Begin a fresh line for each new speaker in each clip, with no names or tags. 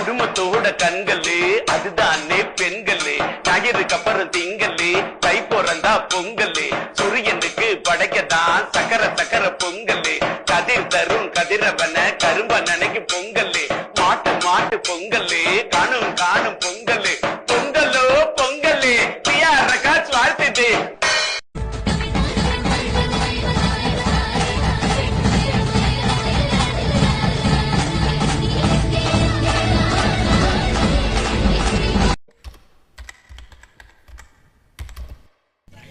குடும்பத்தோட கண்களே அதுதானே பெண்களே ஞாயிறுக்கு அப்புறம் திங்களே தை பிறந்தா பொங்கலே சூரியனுக்கு படைக்கதான் சக்கர சக்கர பொங்கலே கதிர் தரும் கதிரவன கரும்ப நினைக்கு பொங்கலே மாட்டு மாட்டு பொங்கலே காணும் காணும் பொங்கலே பொங்கலோ பொங்கலே தியாரக்கா வாழ்த்துதே.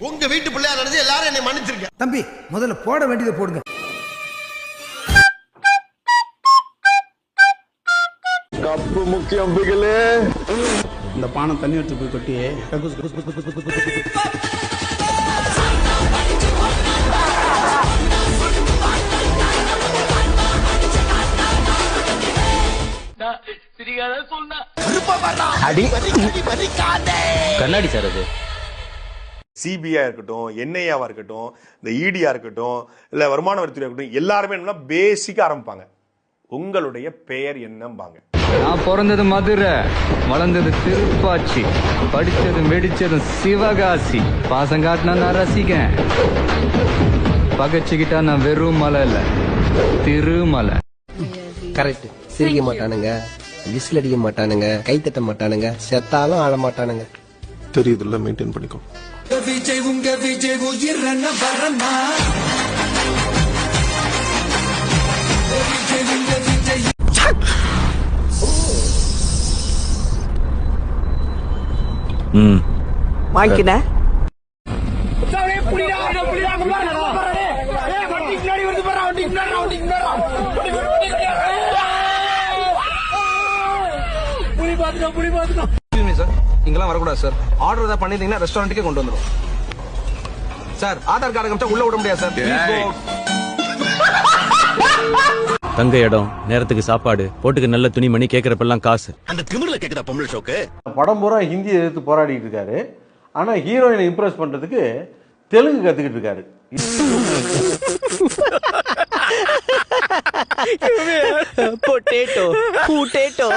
உங்க வீட்டு பிள்ளையா நடந்து எல்லாரும் என்னை மன்னிச்சிருக்க.
தம்பி முதல்ல போட வேண்டியதை போடுங்க.
கப்பு முக்கியம் பிகலே.
இந்த பானை தண்ணி எடுத்து போய் கொட்டி
கண்ணாடி சார் அது.
சிபிஐ இருக்கட்டும், என்ஐஏவா இருக்கட்டும், இந்த இடியா இருக்கட்டும், இல்ல வருமான வரித்துறை இருக்கட்டும், எல்லாருமே என்ன பேசிக்கா ஆரம்பிப்பாங்க. உங்களுடைய பெயர் என்னம்பாங்க.
நான் பிறந்தது மதுரை, வளர்ந்தது திருப்பாச்சி, படிச்சது மெடிச்சது சிவகாசி, பாசம் காட்டினா நான் ரசிகன், பகச்சுக்கிட்டா நான் வெறும் மலை இல்ல திருமலை.
கரெக்ட். சிரிக்க மாட்டானுங்க, விசில் அடிக்க மாட்டானுங்க, கை தட்ட மாட்டானுங்க, செத்தாலும் ஆள மாட்டானுங்க.
தெரியுதுல்ல, மெயின்டைன் பண்ணிக்கோ.
வாங்கிக்கிட்ட
இங்கெல்லாம் வரக்கூடாது சார். ஆர்டர் ஏதாவது பண்ணிருந்தீங்கன்னா ரெஸ்டாரண்ட்டுக்கே கொண்டு வந்துடும் சார். ஆதார் கார்டு காமிச்சா உள்ள விட முடியாது சார்.
தங்க இடம், நேரத்துக்கு சாப்பாடு, போட்டுக்கு நல்ல துணிமணி, கேட்கறப்பெல்லாம் காசு.
அந்த திமிர்ல கேக்குற பொம்பளை ஷோக்கு
படம் பூரா ஹிந்தியை எதிர்த்து போராடிட்டு இருக்காரு. ஆனா ஹீரோயினை இம்ப்ரெஸ் பண்றதுக்கு தெலுங்கு கத்துக்கிட்டு இருக்காரு.
பொட்டேட்டோ பூட்டேட்டோ.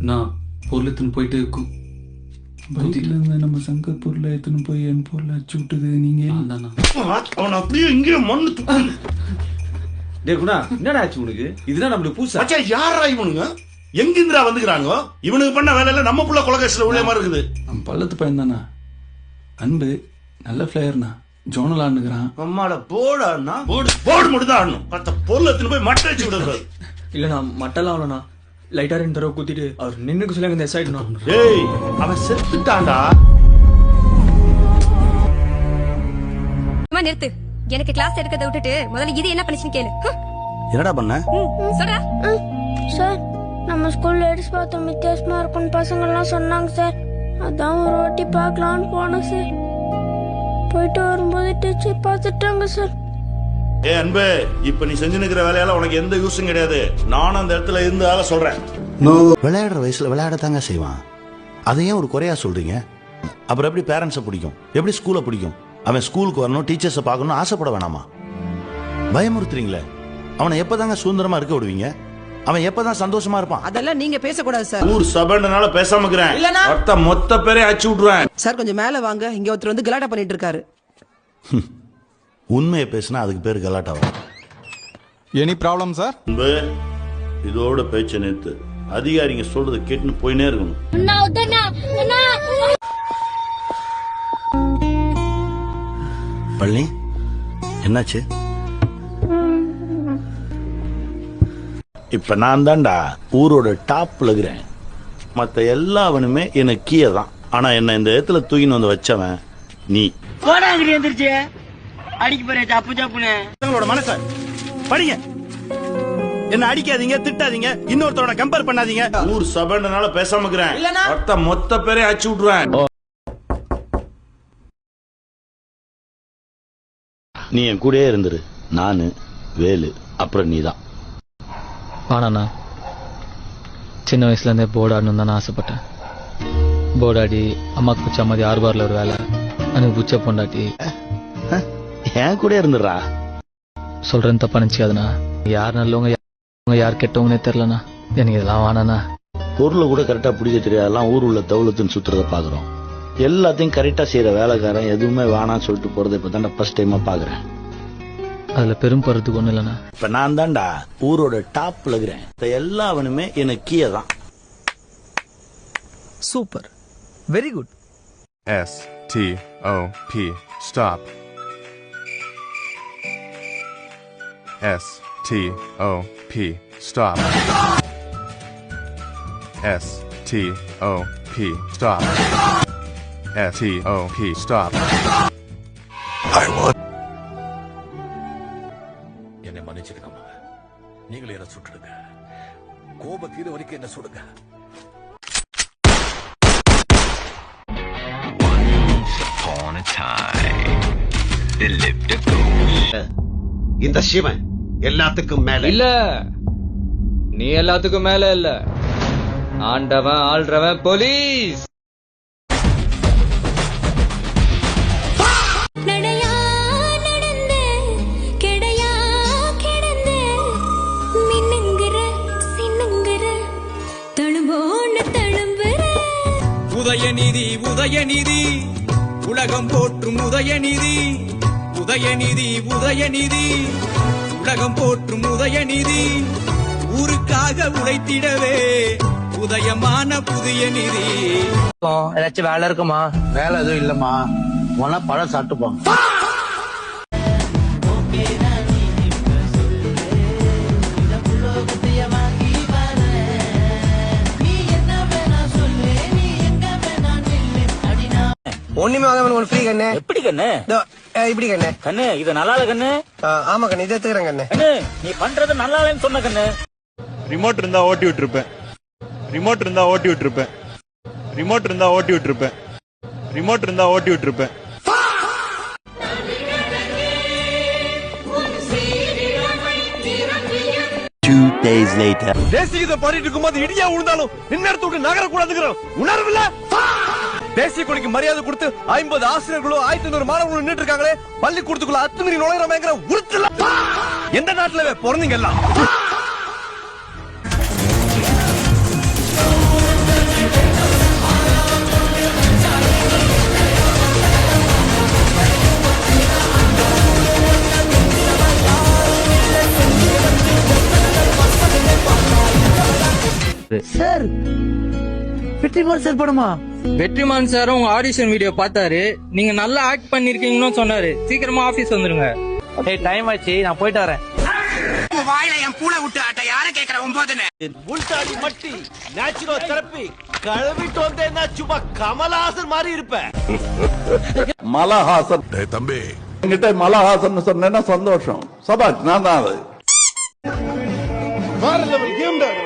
நான் பொருள் எடுத்துன்னு போயிட்டு பைக்ல இருந்து நம்ம சங்கர் பொருளை எடுத்துன்னு போய் என் பொருளை அச்சு விட்டது நீங்க
அப்படியே இங்கே மண்ணு
என்னடா ஆச்சு உனக்கு? இதுதான் நம்மளுக்கு பூசா.
யாரா இவனுங்க? எங்கிந்திரா வந்துக்கிறாங்க? இவனுக்கு பண்ண வேலையில நம்ம புள்ள கொலகேஸ்ல உள்ள மாதிரி இருக்குது.
நம்ம பள்ளத்து பையன் தானா? அன்பு நல்ல பிளேயர்னா ஜோனல் ஆடுனுக்குறான்.
அம்மாட போடாண்ணா, போடு மட்டும் தான் ஆடணும். மற்ற பொருள் எடுத்துன்னு போய் மட்டை வச்சு விடுறது.
இல்லண்ணா மட்டெல்லாம் அவ்வளோண்ணா, லைட்டா 2 தடவை குத்திட்டு அவர் நின்னுக்கு சொல்லி அங்க எஸ்ஆயிடணும்.
ஏய், அவன் செத்துட்டான்டா.
நிறுத்து. எனக்கு கிளாஸ் எடுக்கிறத விட்டுட்டு முதல்ல இது என்ன பண்ணுச்சுன்னு கேளு.
என்னடா பண்ண?
சொல்றா.
சார், நம்ம ஸ்கூல்ல லேடிஸ் பாத்ரூம் வித்தியாசமா இருக்கும்னு பசங்க எல்லாம் சொன்னாங்க சார். அதான் ஒரு வாட்டி பார்க்கலான்னு போனேன் சார். போயிட்டு வரும்போது டீச்சர் பார்த்துட்டாங்க சார்.
ஏ அன்பு, இப்ப நீ செஞ்சு நிக்கிற வேலையால உனக்கு எந்த யூஸும் கிடையாது. நானும் அந்த இடத்துல இருந்தால சொல்றேன்.
விளையாடுற வயசுல விளையாடத்தாங்க செய்வான். அதையே ஒரு குறையா சொல்றீங்க? அப்புறம் எப்படி பேரண்ட்ஸை பிடிக்கும்? எப்படி ஸ்கூலை பிடிக்கும்? அவன் ஸ்கூலுக்கு வரணும், டீச்சர்ஸை பார்க்கணும் ஆசைப்பட வேணாமா? பயமுறுத்துறீங்களே. அவனை எப்பதாங்க சுதந்திரமா இருக்க விடுவீங்க? அவன் எப்பதான் சந்தோஷமா இருப்பான்?
அதெல்லாம் நீங்க பேசக்கூடாது சார்.
ஊர் சபைனால பேசாம இருக்கிறேன். மொத்த பேரே அச்சு விட்டுருவேன்.
சார் கொஞ்சம் மேல வாங்க. இங்க ஒருத்தர் வந்து கலாட்டா பண்ணிட்டு இருக்காரு.
உண்மையை பேசினா அதுக்கு பேர் கலாட்டாவா?
Any problem sir?
இதோட பேச்சை நிறுத்து. அதிகாரிங்க சொல்றது கேட்டுன்னு போயினே இருக்கணும்.
பழனி, என்னாச்சு?
இப்ப நான் தான்டா ஊரோட டாப்ல இருக்கிறேன். மத்த எல்லாவனுமே எனக்கு கீழே தான். ஆனா என்ன இந்த இடத்துல தூக்கின்னு வந்து வச்சவன் நீ.
அடிக்க போறேன் சாப்பு சாப்புன்னு.
உங்களோட மனச படிங்க. என்ன அடிக்காதீங்க, திட்டாதீங்க, இன்னொருத்தரோட கம்பேர் பண்ணாதீங்க. ஊர் சபைனால பேசாம இருக்கிறேன். மொத்த பேரே அச்சு விட்டுருவேன். நீ என் கூடயே இருந்துரு. நானு, வேலு, அப்புறம் நீதான்.
ஆனாண்ணா சின்ன வயசுல இருந்தே போர்டு ஆடணும் தான் ஆசைப்பட்டேன். போர்டு ஆடி அம்மாக்கு பிடிச்ச மாதிரி 6 பார்ல ஒரு வேலை, எனக்கு பிடிச்ச பொண்டாட்டி.
என் கூட இருந்துடுறா.
சொல்றேன்னு தப்பா நினைச்சுக்காதுண்ணா. யார் நல்லவங்க யார் கெட்டவங்கன்னே தெரியலண்ணா. எனக்கு இதெல்லாம் வேணாண்ணா.
பொருளை கூட கரெக்டா பிடிக்க தெரியாதெல்லாம் ஊர் உள்ள தவுளத்துன்னு சுத்துறத பாக்குறோம். எல்லாத்தையும் கரெக்டா செய்யற வேலைக்காரன் எதுவுமே வேணான்னு சொல்லிட்டு போறதை இப்ப ஃபர்ஸ்ட் டைமா பாக்குறேன்.
அதுல பெரும் போறதுக்கு ஒண்ணு இல்லைண்ணா.
இப்ப நான் தான்டா ஊரோட டாப்ல இருக்கிறேன். எல்லாவனுமே எனக்கு கீழே தான்.
Super, very good.
STOP stop. STOP stop. STOP stop. STOP stop. I want.
என்னை மன்னிச்சிருக்கமா, நீங்களே என்ன சுட்டுடுங்க. கோபத்தீர வரைக்கும் என்ன சுடுங்க.
இந்த சிவன் எல்லாத்துக்கும் மேல
இல்ல, நீ எல்லாத்துக்கும் மேல இல்ல. ஆண்டவன் ஆள்றவன் போலீஸ்.
நடையா நடந்து கெடையா கிடந்து மின்னுங்கிற சின்னுங்கிற தழும்போன்னு தழும்புற
உதயநிதி உதயநிதி உலகம் போற்றும் உதயநிதி உதயநிதி உதயநிதி உலகம் போற்றும் உதயநிதி ஊருக்காக உழைத்திடவே உதயமான புதிய நிதி.
ஏதாச்சும் வேலை இருக்குமா?
வேலை எதுவும் இல்லம்மா, உனா பழம் சாப்பிட்டுப்பாங்க.
ஒண்ணுமே வாங்க ஒரு ஃப்ரீ கண்ணு.
எப்படி கண்ணு?
இப்படி கண்ணு.
கண்ணு இது நல்லா இல்ல கண்ணு.
ஆமா கண்ணு, இதை எடுத்துக்கிறேன் கண்ணு.
கண்ணு நீ பண்றது நல்லா இல்லைன்னு சொன்ன கண்ணு.
ரிமோட் இருந்தா ஓட்டி விட்டுருப்பேன். ரிமோட் இருந்தா ஓட்டி விட்டுருப்பேன். ரிமோட் இருந்தா ஓட்டி விட்டுருப்பேன். ரிமோட் இருந்தா ஓட்டி விட்டுருப்பேன்.
2 days later.
தேசியத்தை பாடிட்டு இருக்கும்போது இடியா விழுந்தாலும் நின்னடத்துக்கு நகர கூடாதுங்கிற உணர்வு இல்ல. தேசிய கொடிக்கு மரியாதை கொடுத்து 50 ஆசிரியர்களும் 1500 மாணவர்களும் நின்றுட்டு இருக்காங்களே, பள்ளிக்கூடத்துக்குள்ள அத்துமீறி நுழைறவங்கிற உறுத்தல. எந்த நாட்டுல பிறந்தீங்க எல்லாம்?
சார், வெற்றிமாறன் சார் படமா?
வெற்றிமான் சார் உங்க ஆடிஷன் வீடியோ பார்த்தாரு. நீங்க நல்லா ஆக்ட் பண்ணிருக்கீங்கன்னு சொன்னாரு. சீக்கிரமா ஆபீஸ் வந்துருங்க.
டைம் ஆச்சு, நான் போயிட்டு வரேன்.
வாயில என் பூனை விட்டு ஆட்ட யார கேக்குற 9ன்னு
உள்தாடி மட்டி நேச்சுரல் தெரப்பி கழுவிட்டு வந்தேன்னா சும்மா கமலஹாசன் மாதிரி இருப்பேன்.
மலஹாசன் தம்பி என்கிட்ட மலஹாசன் சொன்னா சந்தோஷம். சபாஷ், நான் தான் அது.
வேற லெவல் கேம்.